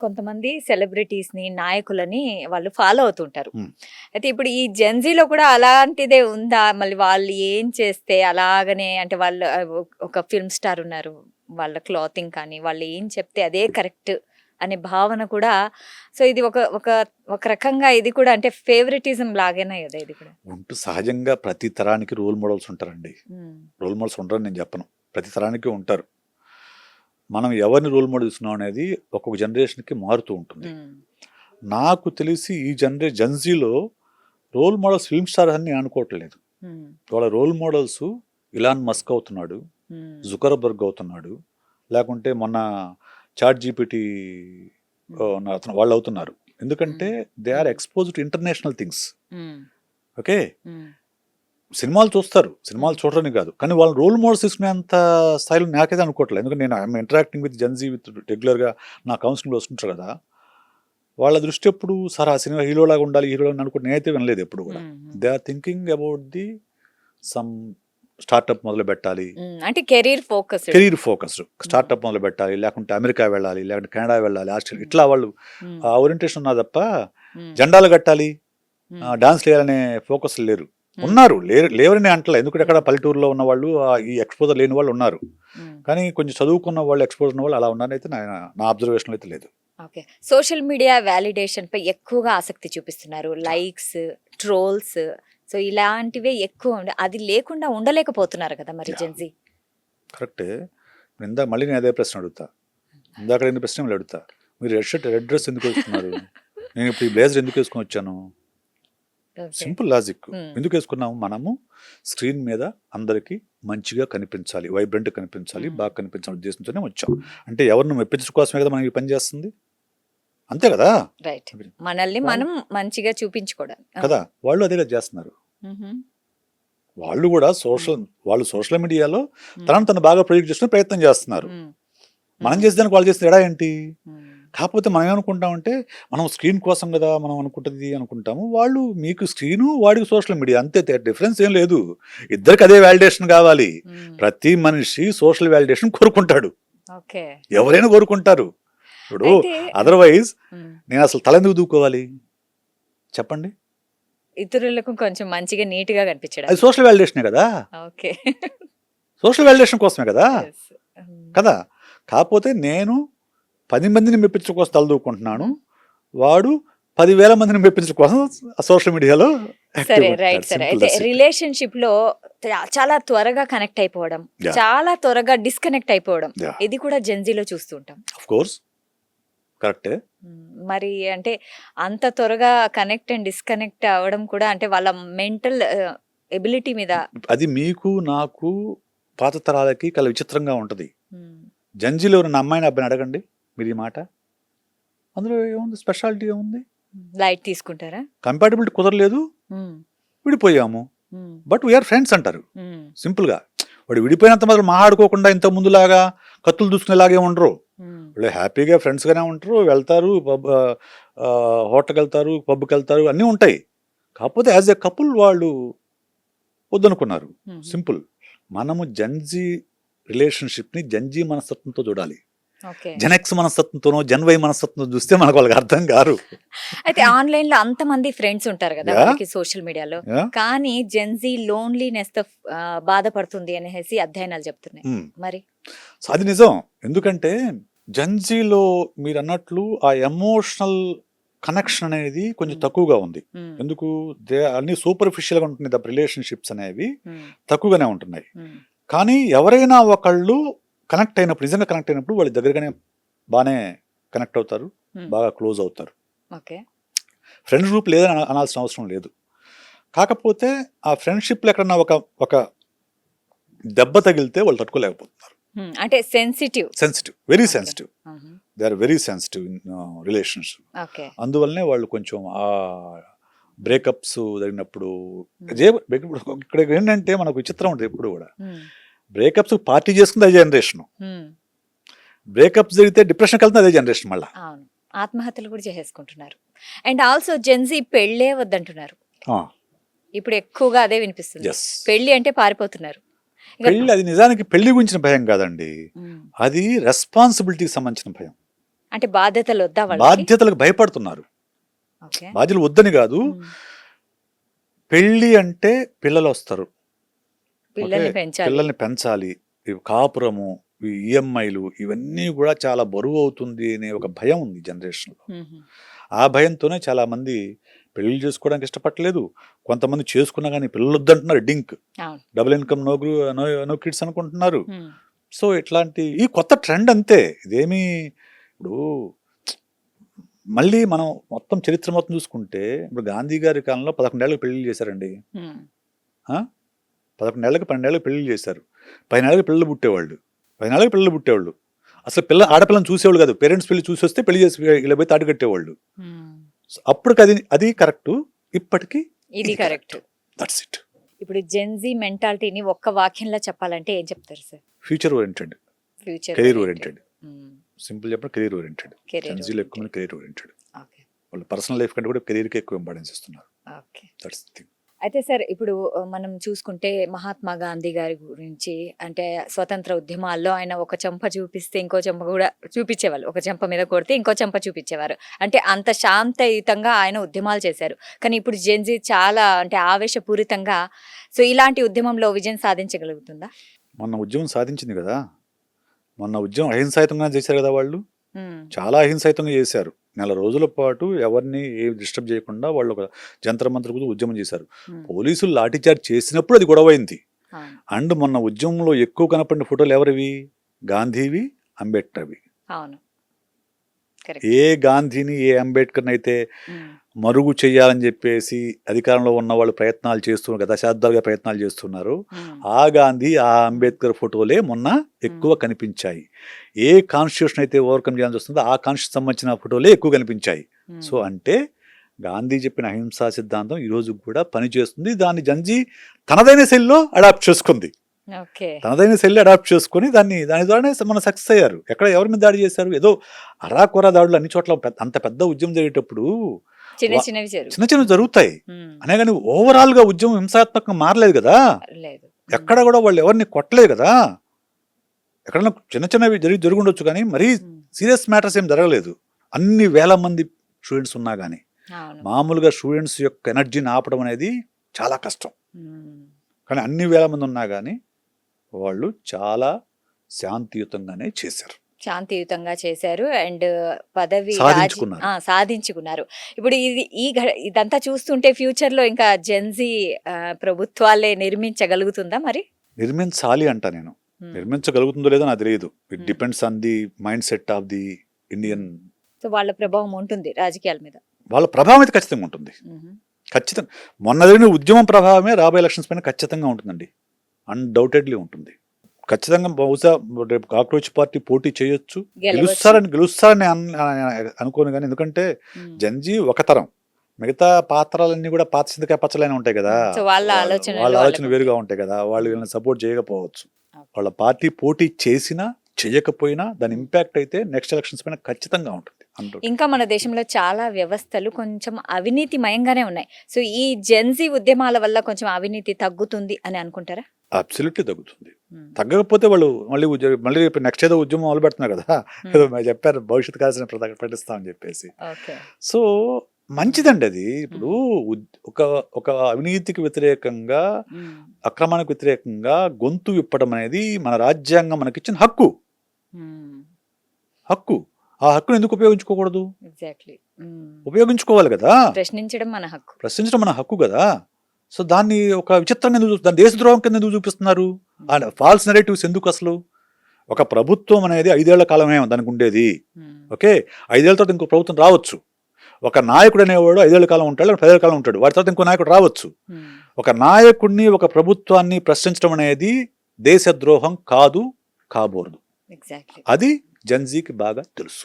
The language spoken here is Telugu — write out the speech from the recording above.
కొంతమంది సెలబ్రిటీస్‌ని, నాయకులని వాళ్ళు ఫాలో అవుతుంటారు. హ్మ్. అయితే ఇప్పుడు ఈ జెన్‌జీలో కూడా అలాంటిదే ఉందా? మళ్ళీ వాళ్ళు ఏం చేస్తే అలాగనే అంటే వాళ్ళు ఒక ఫిల్మ్ స్టార్ ఉన్నారు. వాళ్ళ క్లాతింగ్ కానీ, వాళ్ళు ఏం చెప్తే అదే కరెక్ట్ అనే భావన కూడా సో, ఇది ఒక ఒక ఒక రకంగా ఇది కూడా అంటే ఫేవరెటిజం లాగానే కదా ఇది కూడా. సహజంగా ప్రతి తరానికి రోల్ మోడల్స్ ఉంటారండి. హ్మ్. రోల్ మోడల్స్ ఉండరని నేను చెప్పను. ప్రతి తరానికి ఉంటారు. మనం ఎవరిని రోల్ మోడల్ ఇస్తున్నాం అనేది ఒక్కొక్క జనరేషన్‌కి మారుతూ ఉంటుంది. హ్మ్. నాకు తెలిసి ఈ జెన్‌జీలో రోల్ మోడల్స్ ఫిల్మ్ స్టార్ అని నేను అనుకోవట్లేదు. హ్మ్. వాళ్ళ రోల్ మోడల్స్ ఇలాన్ మస్క్ అవుతున్నాడు, హ్మ్. జుకర్బర్గ్ అవుతున్నాడు, లేకుంటే మొన్న చాట్ జీపీటీ అతను వాళ్ళు అవుతున్నారు. ఎందుకంటే they are exposed to international things. Hmm. Okay. Hmm. సినిమాలు చూస్తారు. సినిమాలు చూడరని కాదు. కానీ వాళ్ళు రోల్ మోడల్స్ తీసుకునేంత స్థాయిలో నాకైతే అనుకోవట్లేదు. ఎందుకంటే నేను I'm interacting with Gen Z with రెగ్యులర్‌గా నా కౌన్సిలింగ్‌లో వస్తుంటారు కదా! వాళ్ళ దృష్టి ఎప్పుడు సార్ ఆ సినిమా హీరోలాగా ఉండాలి, హీరోలాగా అనుకుంటే నేనైతే వినలేదు ఎప్పుడు కూడా. Hmm. They are thinking about the some startup మొదలుపెట్టాలి. అంటే career focused. Career focused. Startup మొదలుపెట్టాలి, లేకుంటే అమెరికా వెళ్ళాలి, లేకుంటే కెనడా వెళ్ళాలి, ఆస్ట్రేలియా ఇట్లా వాళ్ళు ఆ ఓరియంటేషన్ ఉన్నా తప్ప జెండాలు కట్టాలి, డాన్స్‌లు వేయాలనే ఫోకస్ లేరు. ఉన్నారు. లేవని అంటలే. ఎందుకంటే అక్కడ పల్లెటూరులో ఉన్నవాళ్ళు ఈ ఎక్స్‌పోజర్ లేని వాళ్ళు ఉన్నారు. కానీ కొంచెం చదువుకున్న వాళ్ళు, ఎక్స్‌పోజర్ ఉన్న వాళ్ళు అలా ఉన్నారనైతే నా అబ్జర్వేషన్‌లో అయితే లేదు. ఓకే. సోషల్ మీడియా వాలిడేషన్ పై ఎక్కువగా ఆసక్తి చూపిస్తున్నారు. లైక్స్, ట్రోల్స్ సో ఇలాంటివే ఎక్కువ అది లేకుండా ఉండలేకపోతున్నారు కదా మరి యాహ్! జెన్‌జీ. కరెక్టే. మళ్ళీ నేను అదే ప్రశ్న అడుగుతా. ఇందాక 2 ప్రశ్నలు అడుగుతా. మీరు రెడ్ డ్రెస్ ఎందుకు వేసుకున్నారు? నేను ఇప్పుడు ఈ బ్లేజర్ ఎందుకు వేసుకొని వచ్చాను? ఓకే. Simple logic. హ్మ్. ఎందుకు వేసుకున్నాము? మనము స్క్రీన్ మీద అందరికీ మంచిగా కనిపించాలి, వైబ్రెంట్ కనిపించాలి, బాగా కనిపించాలి ఉద్దేశంతోనే వచ్చాం. అంటే ఎవరిని మెప్పించడం కోసమే కదా మనం ఈ పని చేస్తుంది. అంతే కదా! రైట్. మనల్ని మనం మంచిగా చూపించుకోవడం. కదా! వాళ్ళు అదే కదా చేస్తున్నారు. హుహు. వాళ్ళు కూడా సోషల్ మీడియాలో తను బాగా ప్రొజెక్ట్ చేసుకునే ప్రయత్నం చేస్తున్నారు. మనం చేసేదానికి వాళ్ళు చేసిన తేడా ఏంటి? కాకపోతే మనం ఏమనుకుంటామంటే మనం స్క్రీన్ కోసం కదా మనం అనుకుంటాము. వాళ్ళు మీకు స్క్రీను, వాడికి సోషల్ మీడియా అంతే డిఫరెన్స్ ఏం లేదు. ఇద్దరికి అదే వాలిడేషన్ కావాలి. ప్రతి మనిషి సోషల్ వాలిడేషన్ కోరుకుంటాడు. ఓకే. ఎవరైనా కోరుకుంటారు. ఇప్పుడు అదర్వైజ్ నేను అసలు తలెందుకు దూకోవాలి చెప్పండి? ఇతరులకు కొంచెం మంచిగా నీట్‌గా కనిపించడం. అది సోషల్ వాలిడేషనే కదా! ఓకే. సోషల్ వాలిడేషన్ కోసమే కదా! యెస్. కదా! కాకపోతే నేను 10 మందిని మెప్పించడం కోసం తలదూకుంటున్నాను. వాడు 10,000 మందిని మెప్పించడం కోసం సోషల్ మీడియాలో సరే. యాక్టివ్‌గా రైట్. ఉంటాడు. సరే. సింపుల్ అయితే దట్స్ ఇట్. రిలేషన్‌షిప్‌లో చాలా త్వరగా కనెక్ట్ అయిపోవడం, యాహ్! చాలా త్వరగా డిస్కనెక్ట్ అయిపోవడం. యాహ్! ఇది కూడా జెన్‌జీలో చూస్తూ ఉంటాం. Of course. కరెక్టే. మరి అంటే అంత త్వరగా కనెక్ట్ అండ్ డిస్కనెక్ట్ అవ్వడం కూడా అంటే వాళ్ళ మెంటల్ ఎబిలిటీ మీద అది మీకు, నాకు, పాత తరాలకి విచిత్రంగా ఉంటది. హ్మ్. జెన్‌జీలో ఎవరైనా అమ్మాయిని, అబ్బాయిని అడగండి మీరు ఈ మాట. అందులో ఏముంది? స్పెషాలిటీ ఏముంది? లైట్ తీసుకుంటారా? కంపాటిబిలిటీ కుదరలేదు. హ్మ్. విడిపోయాము. హ్మ్. బట్ వి ఆర్ ఫ్రెండ్స్ అంటారు. హ్మ్. సింపుల్‌గా. వాడు విడిపోయినంత మాత్రం మాట్లాడుకోకుండా ఇంతకు ముందులాగా కత్తులు దూసుకునేలాగే ఉండరు. హ్మ్. వాళ్ళు హ్యాపీగా ఫ్రెండ్స్‌గానే ఉంటారు. వెళ్తారు హోటల్‌కెళ్తారు, పబ్‌కెళ్తారు అన్నీ ఉంటాయి. కాకపోతే యాజ్ ఎ కపుల్ వాళ్ళు వద్దనుకున్నారు. హుహు. సింపుల్. మనము జెన్‌జీ రిలేషన్‌షిప్‌ని జెన్‌జీ మనస్తత్వంతో చూడాలి. ఓకే. జెన్‌ఎక్స్ మనస్తత్వంతోనో, జెన్ వై మనస్తత్వంతో చూస్తే మనకు వాళ్ళకి అర్థం కారు. అయితే ఆన్‌లైన్‌లో అంతమంది ఫ్రెండ్స్ ఉంటారు గదా! యాహ్! వాళ్ళకి సోషల్ మీడియాలో. యాహ్! కానీ జెన్‌జీ లోన్లీనెస్‌తో బాధపడుతుంది అనేసి అధ్యయనాలు చెప్తున్నాయి. హ్మ్. మరి? సో అది నిజం. ఎందుకంటే జెన్‌జీలో మీరన్నట్లు ఆ ఎమోషనల్ కనెక్షన్ అనేది కొంచెం తక్కువగా ఉంది. హ్మ్. ఎందుకు? అన్నీ సూపర్ఫిషియల్‌గా ఉంటున్నాయి తప్ప రిలేషన్‌షిప్స్ అనేవి హ్మ్. తక్కువగానే ఉంటున్నాయి. హ్మ్. కానీ ఎవరైనా ఒకళ్ళు నిజంగా కనెక్ట్ అయినప్పుడు వాళ్ళు దగ్గరగానే బానే కనెక్ట్ అవుతారు. బాగా క్లోజ్ అవుతారు. ఓకే. ఫ్రెండ్ గ్రూప్ లేదని అనాల్సిన అవసరం లేదు. కాకపోతే ఆ ఫ్రెండ్‌షిప్‌లో ఎక్కడన్నా ఒక దెబ్బ తగిలితే వాళ్ళు తట్టుకోలేకపోతున్నారు. అంటే సెన్సిటివ్. Very okay. సెన్సిటివ్. హుహు. They are very sensitive in relations. Okay. అందువల్లనే వాళ్ళు కొంచెం బ్రేకప్స్ జరిగినప్పుడు ఇక్కడ ఏంటంటే మనకు విచిత్రం ఉంటుంది ఎప్పుడు కూడా. బ్రేకప్స్ పార్టీ చేసుకుంది అదే జనరేషన్. బ్రేకప్స్ జరిగితే డిప్రెషన్కి వెళ్తుంది అదే జనరేషన్ మళ్ళీ. అవును. ఆత్మహత్యలు కూడా చేసేసుకుంటున్నారు. అండ్ ఆల్సో జెన్‌జీ పెళ్ళే వద్దంటున్నారు. ఇప్పుడు ఎక్కువగా అదే వినిపిస్తుంది. ఎస్. పెళ్లి అంటే పారిపోతున్నారు. పెళ్ళి అది నిజానికి పెళ్లి గురించిన భయం కాదండి. అది రెస్పాన్సిబిలిటీకి సంబంధించిన భయం. అంటే బాధ్యతలు వద్దా వాళ్ళకి? బాధ్యతలకు భయపడుతున్నారు. ఓకే. బాధ్యతలు వద్దని కాదు, ఉమ్. పెళ్ళి అంటే పిల్లలు వస్తారు, పిల్లల్ని ఓకే, పెంచాలి. పిల్లల్ని పెంచాలి, ఇవి కాపురము, ఈ ఈఎంఐలు, ఇవన్నీ కూడా చాలా బరువు అవుతుంది అనే ఒక భయం ఉంది జనరేషన్లో. ఉహు. ఆ భయంతోనే చాలా మంది పెళ్లి చేసుకోవడానికి ఇష్టపడలేదు. కొంతమంది చేసుకున్నా కానీ పిల్లలు వద్దంటున్నారు, డింక్, అవును. డబుల్ ఇన్కమ్, నో కిడ్స్ అనుకుంటున్నారు. ఉమ్. సో ఇట్లాంటి ఈ కొత్త ట్రెండ్ అంతే, ఇదేమి ఇప్పుడు మళ్ళీ మనం మొత్తం చరిత్ర మొత్తం చూసుకుంటే, ఇప్పుడు గాంధీ గారి కాలంలో 11 ఏళ్ళకి పెళ్లి చేశారండి. ఉమ్. 11 ఏళ్ళకి 12 ఏళ్ళకి పెళ్లి చేశారు. 10 ఏళ్ళకి పిల్లలు పుట్టేవాళ్ళు, 10 ఏళ్ళకి పిల్లలు పుట్టేవాళ్ళు. అసలు ఆడపిల్లని చూసేవాళ్ళు కాదు, పేరెంట్స్ పెళ్లి చూసి వస్తే పెళ్లి చేసి ఇలా పోయి తాటు కట్టేవాళ్ళు. ఉమ్. అప్పటికి అది కరెక్ట్, ఇప్పటికి ఇది కరెక్ట్. That's it. ఇప్పుడు జెన్జీ మెంటాలిటీని ఒక్క వాక్యంలో చెప్పాలంటే ఏం చెప్తారు sir? Future oriented, future career oriented. Simple చెప్పండి, కెరీర్ ఓరియంటెడ్. జెన్జీలో ఎక్కువ మంది కెరీర్ ఓరియంటెడ్. ఓకే. వాళ్ళు పర్సనల్ లైఫ్ కంటే కూడా కెరీర్కి ఎక్కువ ఇంపార్టెన్స్ ఇస్తున్నారు. ఓకే. That's the thing. అయితే సార్ ఇప్పుడు మనం చూసుకుంటే మహాత్మా గాంధీ గారి గురించి, అంటే స్వతంత్ర ఉద్యమాల్లో ఆయన ఒక చెంప చూపిస్తే ఇంకో చెంప కూడా చూపించేవాళ్ళు, ఒక చెంప మీద కొడితే ఇంకో చెంప చూపించేవారు. అంటే అంత శాంతయుతంగా ఆయన ఉద్యమాలు చేశారు. కానీ ఇప్పుడు జెన్జీ చాలా అంటే ఆవేశపూరితంగా, సో ఇలాంటి ఉద్యమంలో విజయం సాధించగలుగుతుందా? మొన్న ఉద్యమం సాధించింది కదా, మొన్న ఉద్యమం అహింసాయుతంగా చేశారు కదా, వాళ్ళు ఉమ్. చాలా అహింసాయుతంగా చేశారు. 4 రోజుల పాటు ఎవరిని ఏం డిస్టర్బ్ చేయకుండా వాళ్ళు ఒక జంతర్ మంతర్ గురించి ఉద్యమం చేశారు. ఉమ్. పోలీసులు లాఠీచార్జ్ చేసినప్పుడు అది గొడవైంది. అవును. అండ్ మొన్న ఉద్యమంలో ఎక్కువ కనపడిన ఫోటోలు ఎవరివి? గాంధీవి, అంబేద్కర్వి. అవును. కరెక్ట్. ఏ గాంధీని, ఏ అంబేద్కర్ని అయితే ఉమ్. మరుగు చేయాలని చెప్పేసి అధికారంలో ఉన్న వాళ్ళు ప్రయత్నాలు చేస్తున్నారు, గత శతాబ్దాలుగా ప్రయత్నాలు చేస్తున్నారు, ఉమ్. ఆ గాంధీ, ఆ అంబేద్కర్ ఫోటోలే మొన్న ఎక్కువ కనిపించాయి. ఏ కాన్స్టిట్యూషన్ అయితే ఓవర్కమ్ చేయాల్సి వస్తుందో ఆ కాన్స్టిట్యూషన్ సంబంధించిన ఫోటోలే ఎక్కువ కనిపించాయి. ఉమ్. సో అంటే గాంధీ చెప్పిన అహింసా సిద్ధాంతం ఈ రోజు కూడా పనిచేస్తుంది. దాన్ని జంజీ తనదైన శైలిలో అడాప్ట్ చేసుకుంది. ఓకే. తనదైన శైలి అడాప్ట్ చేసుకుని దాని ద్వారానే మన సక్సెస్ అయ్యారు. ఎక్కడ ఎవరి మీద దాడి చేశారు? ఏదో అరాకొరా దాడులు అన్ని చోట్ల అంత పెద్ద ఉద్యమం జరిగేటప్పుడు చిన్న చిన్నవి జరుగు. చిన్న చిన్నవి జరుగుతాయి. ఉమ్. అనే కానీ ఓవరాల్ గా ఉద్యమం హింసాత్మకంగా మారలేదు కదా. లేదు. ఎక్కడ కూడా వాళ్ళు ఎవరిని కొట్టలేదు కదా. ఎక్కడన్నా చిన్న చిన్నవి జరుగుండొచ్చు కానీ మరీ ఉమ్. సీరియస్ మ్యాటర్స్ ఏం జరగలేదు. అన్ని వేల మంది స్టూడెంట్స్ ఉన్నా కానీ అవును. మామూలుగా స్టూడెంట్స్ యొక్క ఎనర్జీని ఆపడం అనేది చాలా కష్టం. ఉమ్. కానీ అన్ని వేల మంది ఉన్నా కానీ వాళ్ళు చాలా శాంతియుతంగానే చేశారు, శాంతియుతంగా చేశారు. అండ్ పదవి సాధించుకున్నారు. సాధించుకున్నారు. ఇప్పుడు ఇదంతా చూస్తుంటే ఫ్యూచర్ లో ఇంకా జెన్జీ ప్రభుత్వాలే నిర్మించగలుగుతుందా మరి? నిర్మించాలి అంట నేను. నిర్మించగలుగుతుందో లేదో నాకు తెలియదు. It depends on the mind set of the Indian. So వాళ్ళ ప్రభావం ఉంటుంది రాజకీయాల మీద. వాళ్ళ ప్రభావం అయితే ఖచ్చితంగా ఉంటుంది. ఖచ్చితంగా మొన్న జరిగిన ఉద్యమం ప్రభావమే రాబోయే ఎలక్షన్స్ పైన ఖచ్చితంగా ఉంటుందండి. అన్డౌటెడ్లీ ఉంటుంది. ఖచ్చితంగా బహుశా రేపు కాక్రోచ్ పార్టీ పోటీ చేయొచ్చు, గెలుస్తారని అనుకోను. కానీ ఎందుకంటే జంజీ ఒక తరం, మిగతా పాత్రలన్నీ కూడా పాత సింధకాయ పచ్చలైన ఉంటాయి కదా, వాళ్ళ ఆలోచన వేరుగా ఉంటాయి కదా. వాళ్ళు వీళ్ళని సపోర్ట్ చేయకపోవచ్చు. వాళ్ళ పార్టీ పోటీ చేసినా చేయకపోయినా దాని ఇంపాక్ట్ అయితే నెక్స్ట్ ఎలక్షన్స్ పైన ఖచ్చితంగా ఉంటుంది. ఇంకా మన దేశంలో చాలా వ్యవస్థలు కొంచెం అవినీతిమయంగానే ఉన్నాయి. సో ఈ జెన్జీ ఉద్యమాల వల్ల కొంచెం అవినీతి తగ్గుతుంది అని అనుకుంటారా? అబ్సల్యూట్లీ తగ్గుతుంది. తగ్గకపోతే వాళ్ళు మళ్ళీ నెక్స్ట్ ఏదో ఉద్యమం మొదలు పెడుతున్నారు కదా, ఏదో చెప్పారు భవిష్యత్ కాల్సిన ప్రకటిస్తామని చెప్పేసి. సో మంచిదండి అది. ఇప్పుడు ఒక అవినీతికి వ్యతిరేకంగా, అక్రమానికి వ్యతిరేకంగా గొంతు విప్పడం అనేది మన రాజ్యాంగం మనకిచ్చిన హక్కు. ఆ హక్కును ఎందుకు ఉపయోగించుకోకూడదు? ఉపయోగించుకోవాలి కదా. ప్రశ్నించడం మన హక్కు కదా. సో దాన్ని ఒక విచిత్రంగా దాని దేశద్రోహం కింద ఎందుకు చూపిస్తున్నారు? ఫాల్స్ నెరేటివ్స్ ఎందుకు? అసలు ఒక ప్రభుత్వం అనేది 5 ఏళ్ల కాలమే దానికి ఉండేది. ఓకే, 5 ఏళ్ల తర్వాత ఇంకో ప్రభుత్వం రావచ్చు. ఒక నాయకుడు అనేవాడు 5 ఏళ్ల కాలం ఉంటాడు, 10 ఏళ్ల కాలం ఉంటాడు. వాటి తర్వాత ఇంకో నాయకుడు రావచ్చు. ఒక నాయకుడిని, ఒక ప్రభుత్వాన్ని ప్రశ్నించడం అనేది దేశద్రోహం కాదు, కాబోదు. అది జెన్జీకి బాగా తెలుసు.